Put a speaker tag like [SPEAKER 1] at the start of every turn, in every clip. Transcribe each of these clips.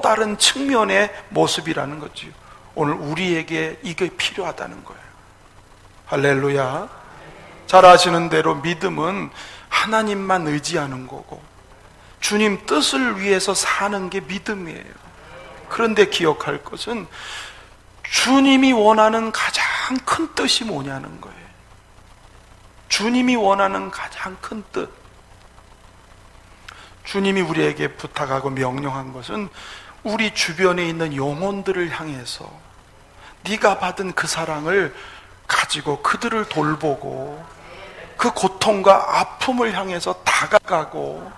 [SPEAKER 1] 또 다른 측면의 모습이라는 거지요. 오늘 우리에게 이게 필요하다는 거예요. 할렐루야. 잘 아시는 대로 믿음은 하나님만 의지하는 거고 주님 뜻을 위해서 사는 게 믿음이에요. 그런데 기억할 것은 주님이 원하는 가장 큰 뜻이 뭐냐는 거예요. 주님이 원하는 가장 큰 뜻. 주님이 우리에게 부탁하고 명령한 것은 우리 주변에 있는 영혼들을 향해서 네가 받은 그 사랑을 가지고 그들을 돌보고 그 고통과 아픔을 향해서 다가가고,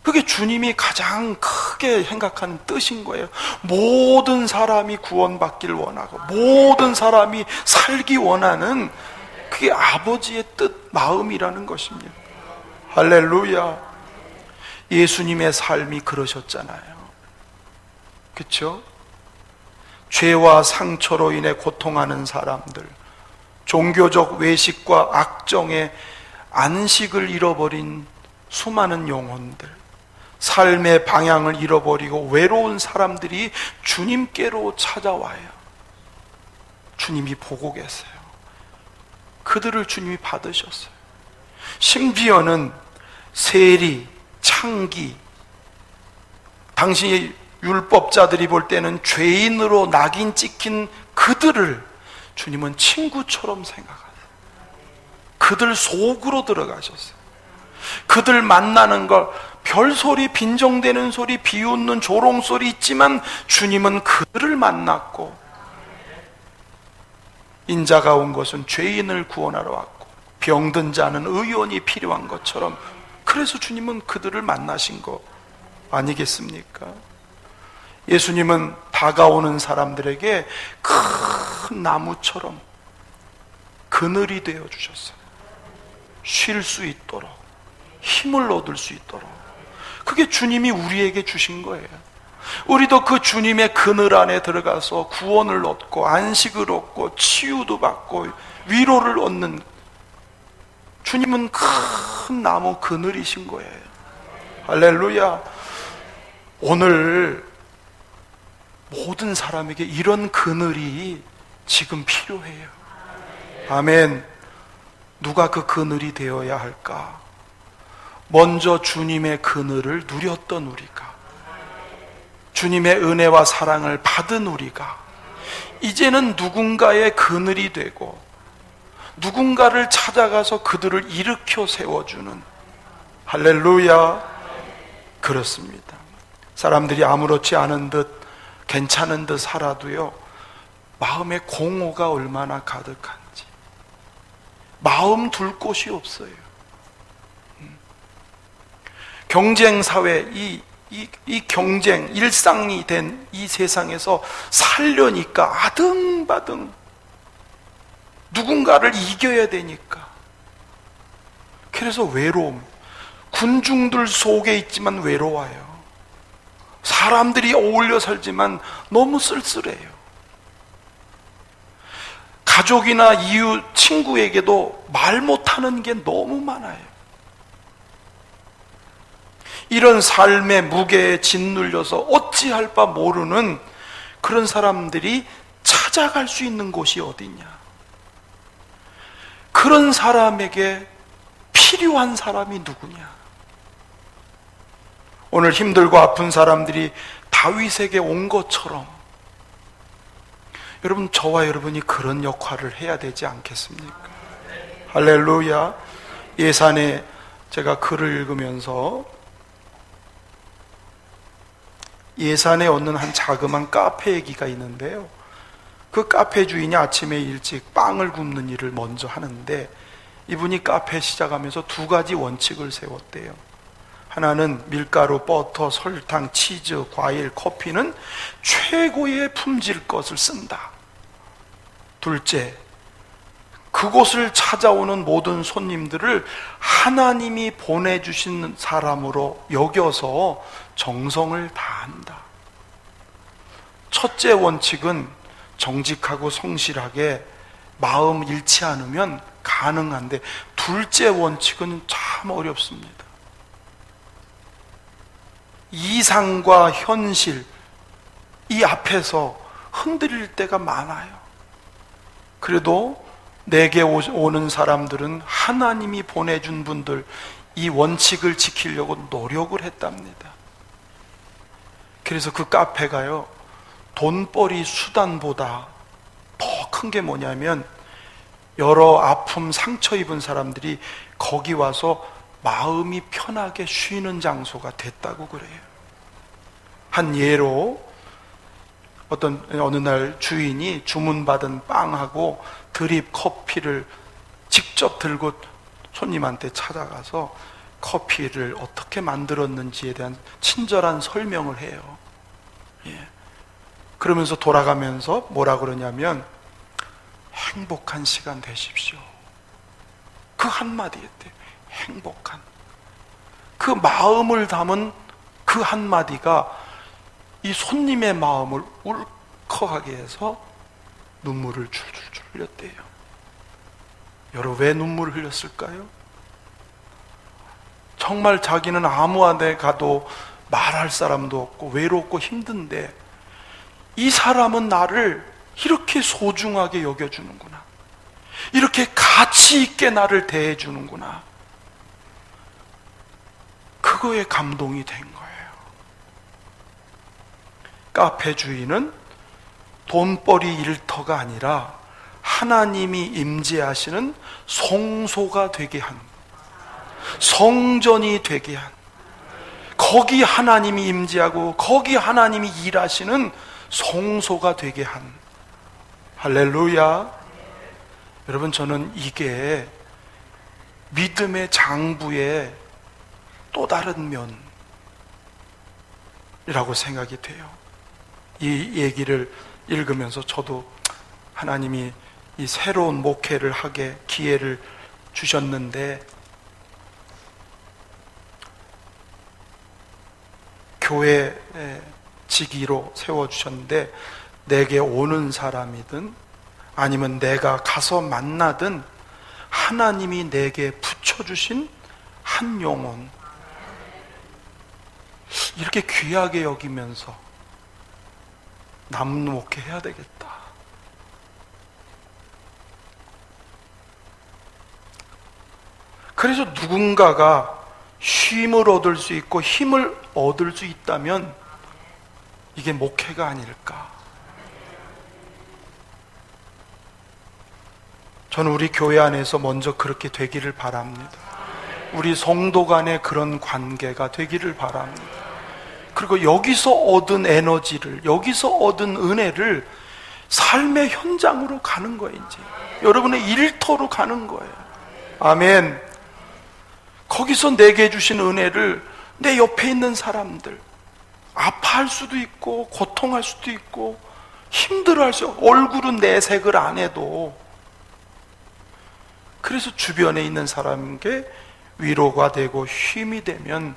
[SPEAKER 1] 그게 주님이 가장 크게 생각하는 뜻인 거예요. 모든 사람이 구원받기를 원하고 모든 사람이 살기 원하는 그게 아버지의 뜻, 마음이라는 것입니다. 할렐루야. 예수님의 삶이 그러셨잖아요. 그렇죠? 죄와 상처로 인해 고통하는 사람들, 종교적 외식과 악정의 안식을 잃어버린 수많은 영혼들, 삶의 방향을 잃어버리고 외로운 사람들이 주님께로 찾아와요. 주님이 보고 계세요. 그들을 주님이 받으셨어요. 심지어는 세리, 창기, 당신이 율법자들이 볼 때는 죄인으로 낙인 찍힌 그들을 주님은 친구처럼 생각하세요. 그들 속으로 들어가셨어요. 그들 만나는 걸, 별소리, 빈정대는 소리, 비웃는 조롱소리 있지만 주님은 그들을 만났고, 인자가 온 것은 죄인을 구원하러 왔고 병든 자는 의원이 필요한 것처럼, 그래서 주님은 그들을 만나신 거 아니겠습니까? 예수님은 다가오는 사람들에게 큰 나무처럼 그늘이 되어 주셨어요. 쉴 수 있도록, 힘을 얻을 수 있도록. 그게 주님이 우리에게 주신 거예요. 우리도 그 주님의 그늘 안에 들어가서 구원을 얻고 안식을 얻고 치유도 받고 위로를 얻는, 주님은 큰 나무 그늘이신 거예요. 할렐루야. 오늘 모든 사람에게 이런 그늘이 지금 필요해요. 아멘. 누가 그 그늘이 되어야 할까? 먼저 주님의 그늘을 누렸던 우리가, 주님의 은혜와 사랑을 받은 우리가 이제는 누군가의 그늘이 되고 누군가를 찾아가서 그들을 일으켜 세워주는, 할렐루야. 그렇습니다. 사람들이 아무렇지 않은 듯 괜찮은 듯 살아도요, 마음에 공허가 얼마나 가득한지, 마음 둘 곳이 없어요. 경쟁사회, 이 경쟁, 일상이 된 이 세상에서 살려니까 아등바등 누군가를 이겨야 되니까, 그래서 외로움, 군중들 속에 있지만 외로워요. 사람들이 어울려 살지만 너무 쓸쓸해요. 가족이나 이웃, 친구에게도 말 못하는 게 너무 많아요. 이런 삶의 무게에 짓눌려서 어찌할 바 모르는 그런 사람들이 찾아갈 수 있는 곳이 어디냐? 그런 사람에게 필요한 사람이 누구냐? 오늘 힘들고 아픈 사람들이 다윗에게 온 것처럼 여러분, 저와 여러분이 그런 역할을 해야 되지 않겠습니까? 할렐루야. 예산에 제가 글을 읽으면서 예산에 얻는 한 자그마한 카페 얘기가 있는데요, 그 카페 주인이 아침에 일찍 빵을 굽는 일을 먼저 하는데, 이분이 카페 시작하면서 두 가지 원칙을 세웠대요. 하나는 밀가루, 버터, 설탕, 치즈, 과일, 커피는 최고의 품질 것을 쓴다. 둘째, 그곳을 찾아오는 모든 손님들을 하나님이 보내주신 사람으로 여겨서 정성을 다한다. 첫째 원칙은 정직하고 성실하게 마음 잃지 않으면 가능한데, 둘째 원칙은 참 어렵습니다. 이상과 현실, 이 앞에서 흔들릴 때가 많아요. 그래도 내게 오는 사람들은 하나님이 보내준 분들, 이 원칙을 지키려고 노력을 했답니다. 그래서 그 카페가요, 돈벌이 수단보다 더 큰 게 뭐냐면 여러 아픔, 상처 입은 사람들이 거기 와서 마음이 편하게 쉬는 장소가 됐다고 그래요. 한 예로 어느 날 주인이 주문받은 빵하고 드립 커피를 직접 들고 손님한테 찾아가서 커피를 어떻게 만들었는지에 대한 친절한 설명을 해요. 예. 그러면서 돌아가면서 뭐라 그러냐면 행복한 시간 되십시오. 그 한마디였대요. 행복한. 그 마음을 담은 그 한마디가 이 손님의 마음을 울컥하게 해서 눈물을 줄줄줄 흘렸대요. 여러분, 왜 눈물을 흘렸을까요? 정말 자기는 아무한테 가도 말할 사람도 없고 외롭고 힘든데 이 사람은 나를 이렇게 소중하게 여겨주는구나, 이렇게 가치 있게 나를 대해주는구나, 그거에 감동이 된 거예요. 카페 주인은 돈벌이 일터가 아니라 하나님이 임재하시는 성소가 되게 한, 성전이 되게 한, 거기 하나님이 임재하고 거기 하나님이 일하시는 성소가 되게 한, 할렐루야. 여러분, 저는 이게 믿음의 장부의 또 다른 면이라고 생각이 돼요. 이 얘기를 읽으면서 저도 하나님이 이 새로운 목회를 하게 기회를 주셨는데, 교회 직위로 세워주셨는데, 내게 오는 사람이든 아니면 내가 가서 만나든 하나님이 내게 붙여주신 한 영혼, 이렇게 귀하게 여기면서 남는 목회해야 되겠다. 그래서 누군가가 쉼을 얻을 수 있고 힘을 얻을 수 있다면 이게 목회가 아닐까. 저는 우리 교회 안에서 먼저 그렇게 되기를 바랍니다. 우리 성도 간의 그런 관계가 되기를 바랍니다. 그리고 여기서 얻은 에너지를, 여기서 얻은 은혜를 삶의 현장으로 가는 거예요. 이제 여러분의 일터로 가는 거예요. 아멘. 거기서 내게 주신 은혜를 내 옆에 있는 사람들, 아파할 수도 있고 고통할 수도 있고 힘들어할 수 있고, 얼굴은 내색을 안 해도, 그래서 주변에 있는 사람에게 위로가 되고 힘이 되면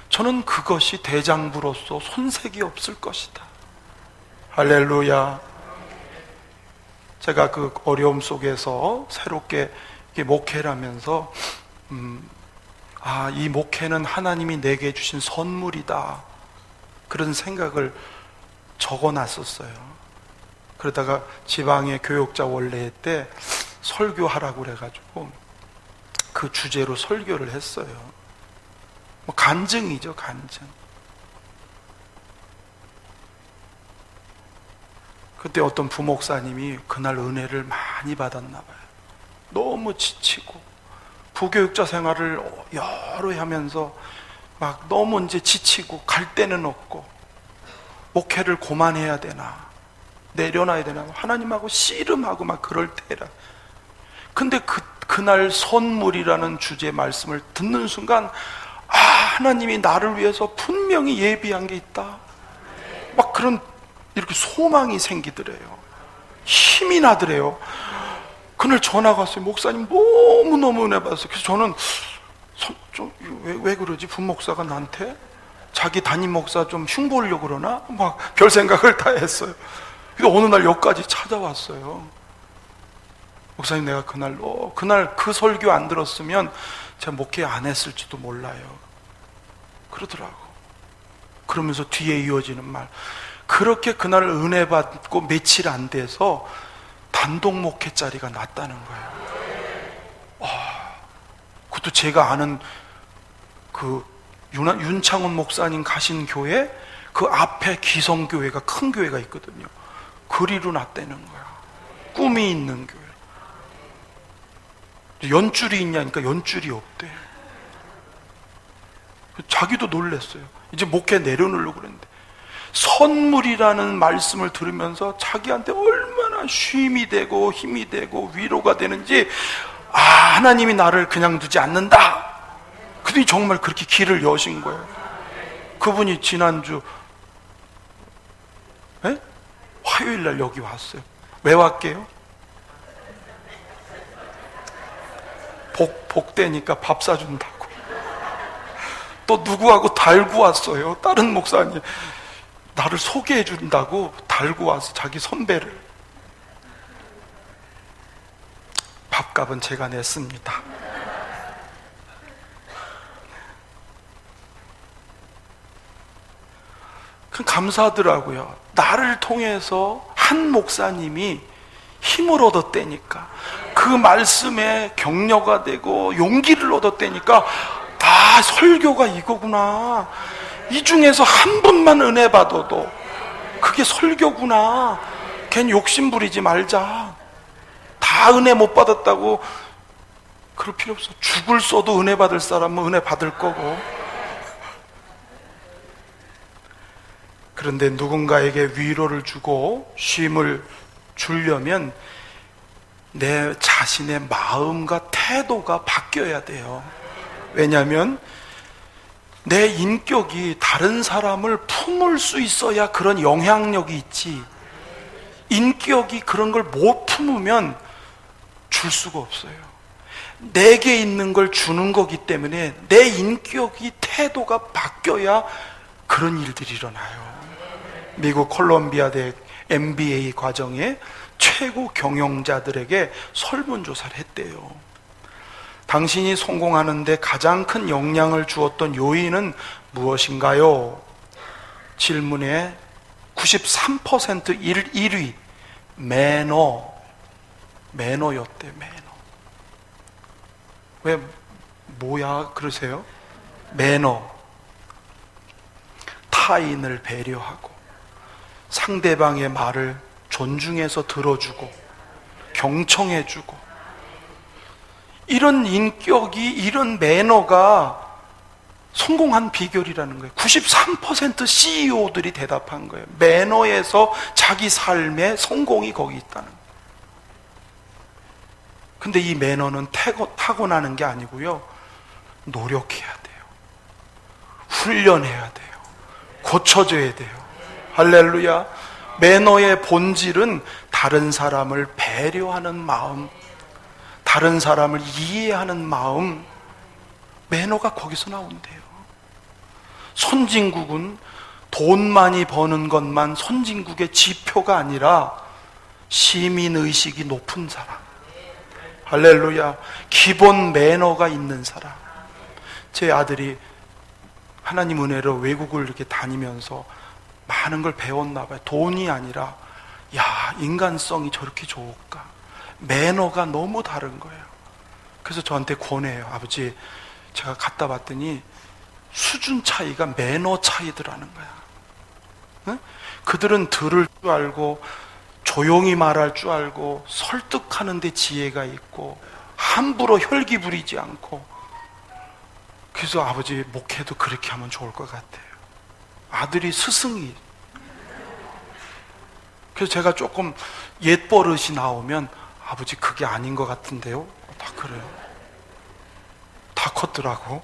[SPEAKER 1] 저는 그것이 대장부로서 손색이 없을 것이다. 할렐루야. 제가 그 어려움 속에서 새롭게 목회를 하면서 이 목회는 하나님이 내게 주신 선물이다, 그런 생각을 적어놨었어요. 그러다가 지방의 교역자 원례회 때 설교하라고 그래가지고 그 주제로 설교를 했어요. 간증이죠, 간증. 그때 어떤 부목사님이 그날 은혜를 많이 받았나 봐요. 너무 지치고 부교육자 생활을 여러 해 하면서 막 너무 이제 지치고 갈 데는 없고 목회를 그만해야 되나 내려놔야 되나 하나님하고 씨름하고 막 그럴 때라. 근데 그날 선물이라는 주제의 말씀을 듣는 순간 하나님이 나를 위해서 분명히 예비한 게 있다, 막 그런 이렇게 소망이 생기더래요. 힘이 나더래요. 그날 전화가 왔어요. 목사님 너무너무 은혜 받았어요. 그래서 저는 왜 그러지? 부목사가 나한테 자기 담임 목사 좀 흉보려고 그러나? 막 별 생각을 다 했어요. 그래서 어느 날 여기까지 찾아왔어요. 목사님, 내가 그날 그 설교 안 들었으면 제가 목회 안 했을지도 몰라요. 그러더라고. 그러면서 뒤에 이어지는 말, 그렇게 그날 은혜 받고 며칠 안 돼서 단독 목회 자리가 났다는 거예요. 그것도 제가 아는 그 윤창훈 목사님 가신 교회 그 앞에 기성교회가 큰 교회가 있거든요. 그리로 났다는 거야. 꿈이 있는 교회. 연줄이 있냐니까 연줄이 없대. 자기도 놀랬어요. 이제 목회 내려놓으려고 그랬는데 선물이라는 말씀을 들으면서 자기한테 얼마나 쉼이 되고 힘이 되고 위로가 되는지, 하나님이 나를 그냥 두지 않는다. 그들이 정말 그렇게 길을 여신 거예요. 그분이 지난주 화요일날 여기 왔어요. 왜 왔게요? 복되니까 밥 사준다고. 또 누구하고 달고 왔어요. 다른 목사님 나를 소개해 준다고 달고 와서 자기 선배를. 밥값은 제가 냈습니다. 감사하더라고요. 나를 통해서 한 목사님이 힘을 얻었다니까, 그 말씀에 격려가 되고 용기를 얻었다니까, 설교가 이거구나. 이 중에서 한 분만 은혜 받아도 그게 설교구나. 괜히 욕심 부리지 말자. 다 은혜 못 받았다고 그럴 필요 없어. 죽을 써도 은혜 받을 사람은 은혜 받을 거고. 그런데 누군가에게 위로를 주고 쉼을 주려면 내 자신의 마음과 태도가 바뀌어야 돼요. 왜냐하면 내 인격이 다른 사람을 품을 수 있어야 그런 영향력이 있지, 인격이 그런 걸 못 품으면 줄 수가 없어요. 내게 있는 걸 주는 거기 때문에 내 인격이, 태도가 바뀌어야 그런 일들이 일어나요. 미국 콜롬비아 대학 MBA 과정에 최고 경영자들에게 설문조사를 했대요. 당신이 성공하는데 가장 큰 영향을 주었던 요인은 무엇인가요? 질문에 93% 1위 매너였대. 매너. 왜 뭐야 그러세요? 매너. 타인을 배려하고 상대방의 말을 존중해서 들어주고 경청해주고, 이런 인격이, 이런 매너가 성공한 비결이라는 거예요. 93% CEO들이 대답한 거예요. 매너에서 자기 삶의 성공이 거기 있다는 거예요. 근데 이 매너는 타고나는 게 아니고요, 노력해야 돼요. 훈련해야 돼요. 고쳐져야 돼요. 할렐루야. 매너의 본질은 다른 사람을 배려하는 마음, 다른 사람을 이해하는 마음, 매너가 거기서 나온대요. 선진국은 돈 많이 버는 것만 선진국의 지표가 아니라 시민의식이 높은 사람, 할렐루야, 기본 매너가 있는 사람. 제 아들이 하나님 은혜로 외국을 이렇게 다니면서 많은 걸 배웠나 봐요. 돈이 아니라, 인간성이 저렇게 좋을까, 매너가 너무 다른 거예요. 그래서 저한테 권해요. 아버지, 제가 갔다 봤더니 수준 차이가 매너 차이더라는 거야. 응? 그들은 들을 줄 알고 조용히 말할 줄 알고 설득하는 데 지혜가 있고 함부로 혈기 부리지 않고. 그래서 아버지, 목회도 그렇게 하면 좋을 것 같아요. 아들이 스승이. 그래서 제가 조금 옛버릇이 나오면, 아버지 그게 아닌 것 같은데요? 다 그래요. 다 컸더라고.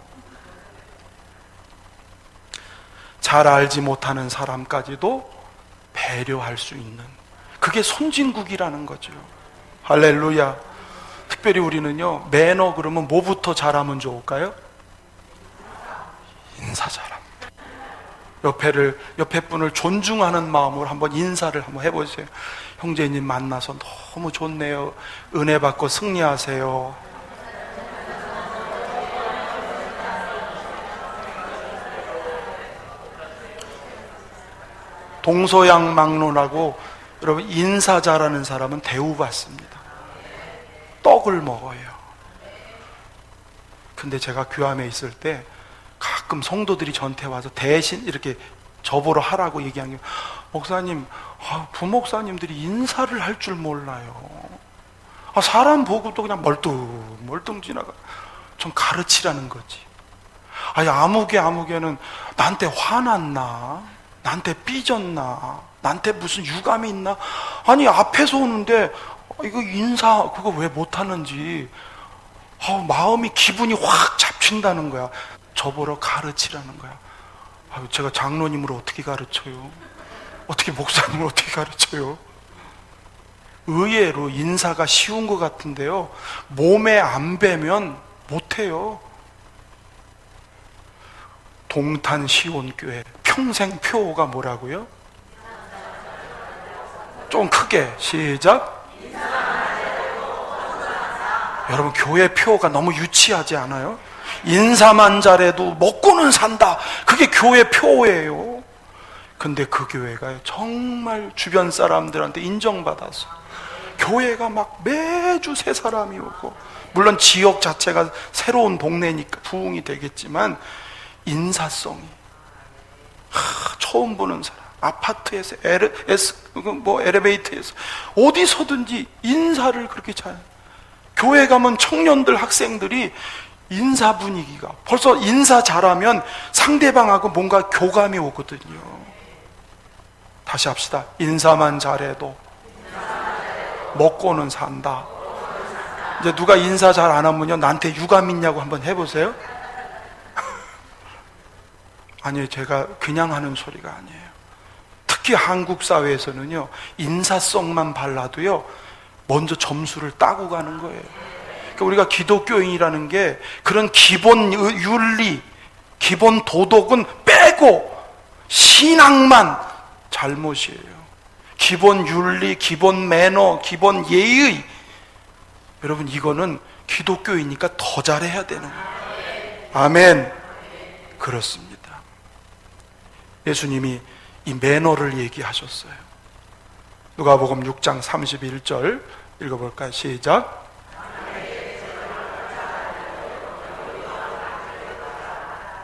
[SPEAKER 1] 잘 알지 못하는 사람까지도 배려할 수 있는, 그게 선진국이라는 거죠. 할렐루야. 특별히 우리는요, 매너 그러면 뭐부터 잘하면 좋을까요? 인사 잘함. 옆에 분을 존중하는 마음으로 한번 인사를 한번 해보세요. 형제님 만나서 너무 좋네요. 은혜 받고 승리하세요. 동서양막론하고 여러분 인사 잘하는 사람은 대우받습니다. 떡을 먹어요. 근데 제가 교함에 있을 때 가끔 성도들이 저한테 와서 대신 이렇게 저보러 하라고 얘기한 게, 목사님, 부목사님들이 인사를 할 줄 몰라요. 사람 보고 또 그냥 멀뚱 지나가. 좀 가르치라는 거지. 아니, 아무개는 나한테 화났나? 나한테 삐졌나? 나한테 무슨 유감이 있나? 아니, 앞에서 오는데 이거 인사 그거 왜 못하는지 마음이 기분이 확 잡힌다는 거야. 저보러 가르치라는 거야. 제가 장로님으로 어떻게 가르쳐요? 어떻게 목사님을 어떻게 가르쳐요? 의외로 인사가 쉬운 것 같은데요, 몸에 안 배면 못해요. 동탄 시온교회 평생 표어가 뭐라고요? 좀 크게 시작. 여러분, 교회 표어가 너무 유치하지 않아요? 인사만 잘해도 먹고는 산다, 그게 교회 표어예요. 근데 그 교회가 정말 주변 사람들한테 인정받아서 교회가 막 매주 새 사람이 오고, 물론 지역 자체가 새로운 동네니까 부흥이 되겠지만 인사성이, 처음 보는 사람, 아파트에서 엘리베이터에서 어디서든지 인사를 그렇게 잘. 교회 가면 청년들, 학생들이 인사 분위기가, 벌써 인사 잘하면 상대방하고 뭔가 교감이 오거든요. 다시 합시다. 인사만 잘해도 먹고는 산다. 이제 누가 인사 잘 안 하면요, 나한테 유감 있냐고 한번 해보세요. 아니에요. 제가 그냥 하는 소리가 아니에요. 특히 한국 사회에서는요, 인사성만 발라도요 먼저 점수를 따고 가는 거예요. 그러니까 우리가 기독교인이라는 게 그런 기본 윤리, 기본 도덕은 빼고 신앙만 잘못이에요. 기본 윤리, 기본 매너, 기본 예의, 여러분 이거는 기독교이니까 더 잘해야 되는 거예요. 아멘. 그렇습니다. 예수님이 이 매너를 얘기하셨어요. 누가복음 6장 31절 읽어볼까요? 시작.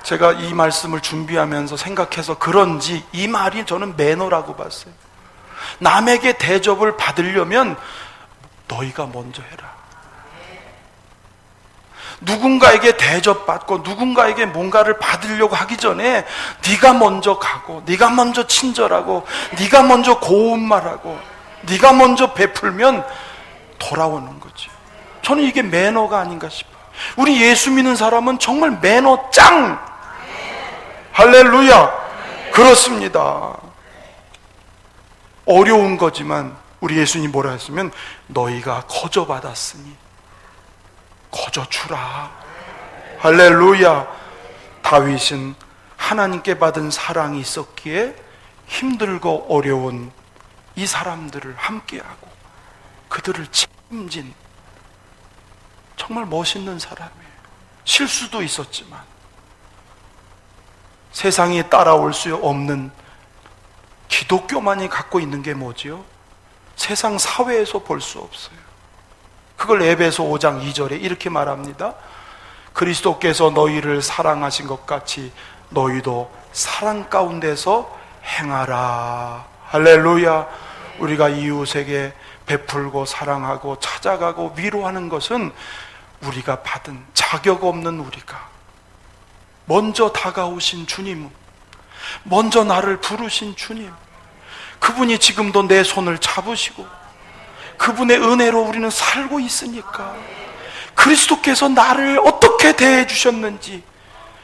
[SPEAKER 1] 제가 이 말씀을 준비하면서 생각해서 그런지 이 말이 저는 매너라고 봤어요. 남에게 대접을 받으려면 너희가 먼저 해라. 누군가에게 대접받고 누군가에게 뭔가를 받으려고 하기 전에 네가 먼저 가고, 네가 먼저 친절하고, 네가 먼저 고운 말하고, 네가 먼저 베풀면 돌아오는 거죠. 저는 이게 매너가 아닌가 싶어요. 우리 예수 믿는 사람은 정말 매너 짱! 할렐루야! 그렇습니다. 어려운 거지만 우리 예수님 뭐라 했으면, 너희가 거저 받았으니 거저 주라. 할렐루야. 다윗은 하나님께 받은 사랑이 있었기에 힘들고 어려운 이 사람들을 함께하고 그들을 책임진 정말 멋있는 사람이에요. 실수도 있었지만 세상에 따라올 수 없는, 기독교만이 갖고 있는 게 뭐지요? 세상 사회에서 볼 수 없어요. 그걸 에베소 5장 2절에 이렇게 말합니다. 그리스도께서 너희를 사랑하신 것 같이 너희도 사랑 가운데서 행하라. 할렐루야. 우리가 이웃에게 베풀고 사랑하고 찾아가고 위로하는 것은 우리가 받은 자격 없는, 우리가 먼저 다가오신 주님, 먼저 나를 부르신 주님, 그분이 지금도 내 손을 잡으시고 그분의 은혜로 우리는 살고 있으니까, 그리스도께서 나를 어떻게 대해 주셨는지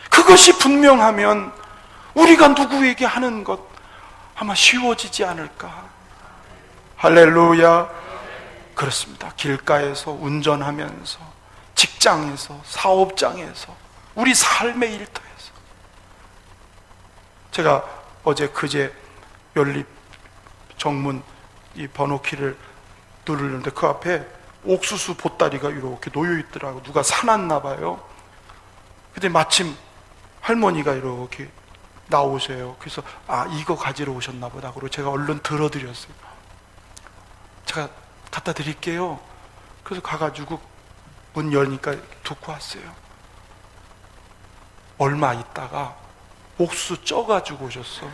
[SPEAKER 1] 그것이 분명하면 우리가 누구에게 하는 것 아마 쉬워지지 않을까. 할렐루야. 그렇습니다. 길가에서, 운전하면서, 직장에서, 사업장에서, 우리 삶의 일터에서. 제가 어제 그제 연립 정문 이 번호키를 누르는데 그 앞에 옥수수 보따리가 이렇게 놓여 있더라고. 누가 사놨나 봐요. 근데 마침 할머니가 이렇게 나오세요. 그래서 이거 가지러 오셨나 보다. 그리고 제가 얼른 들어드렸어요. 제가 갖다 드릴게요. 그래서 가가지고 문 열니까 듣고 왔어요. 얼마 있다가 옥수 쪄가지고 오셨어.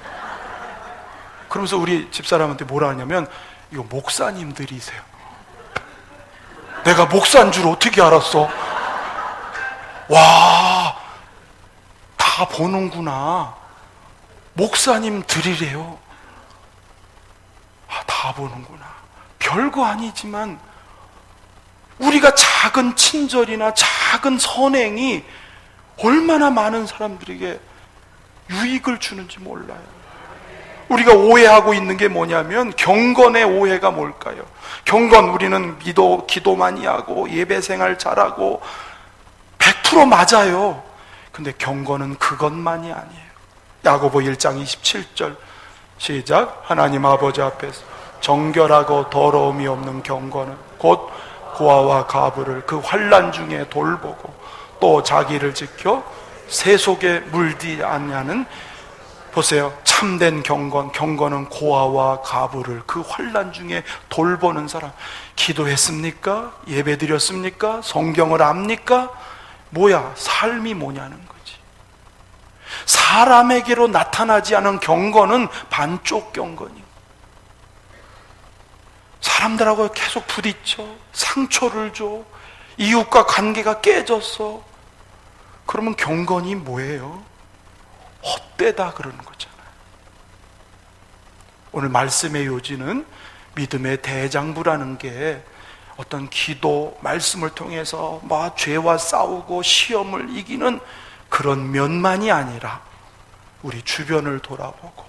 [SPEAKER 1] 그러면서 우리 집사람한테 뭐라 하냐면, 이거 목사님들이세요. 내가 목사인 줄 어떻게 알았어? 와, 다 보는구나. 목사님들이래요. 다 보는구나. 별거 아니지만 우리가 작은 친절이나 작은 선행이 얼마나 많은 사람들에게 유익을 주는지 몰라요. 우리가 오해하고 있는 게 뭐냐면, 경건의 오해가 뭘까요? 경건, 우리는 기도 많이 하고 예배 생활 잘하고 100% 맞아요. 근데 경건은 그것만이 아니에요. 야고보 1장 27절 시작. 하나님 아버지 앞에서 정결하고 더러움이 없는 경건은 곧 고아와 가부를 그 환난 중에 돌보고 또 자기를 지켜 새 속에 물지 않냐는, 보세요. 참된 경건은 고아와 가부를 그 환난 중에 돌보는 사람. 기도했습니까? 예배드렸습니까? 성경을 압니까? 뭐야? 삶이 뭐냐는 거지. 사람에게로 나타나지 않은 경건은 반쪽 경건이에요. 사람들하고 계속 부딪혀, 상처를 줘, 이웃과 관계가 깨졌어. 그러면 경건이 뭐예요? 헛되다 그러는 거잖아요. 오늘 말씀의 요지는 믿음의 대장부라는 게 어떤 기도, 말씀을 통해서 죄와 싸우고 시험을 이기는 그런 면만이 아니라 우리 주변을 돌아보고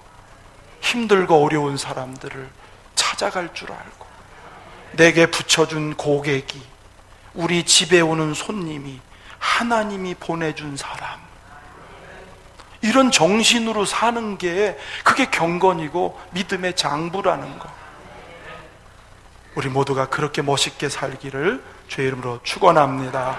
[SPEAKER 1] 힘들고 어려운 사람들을 찾아갈 줄 알고, 내게 붙여준 고객이, 우리 집에 오는 손님이 하나님이 보내준 사람, 이런 정신으로 사는 게 그게 경건이고 믿음의 장부라는 거. 우리 모두가 그렇게 멋있게 살기를 주의 이름으로 축원합니다.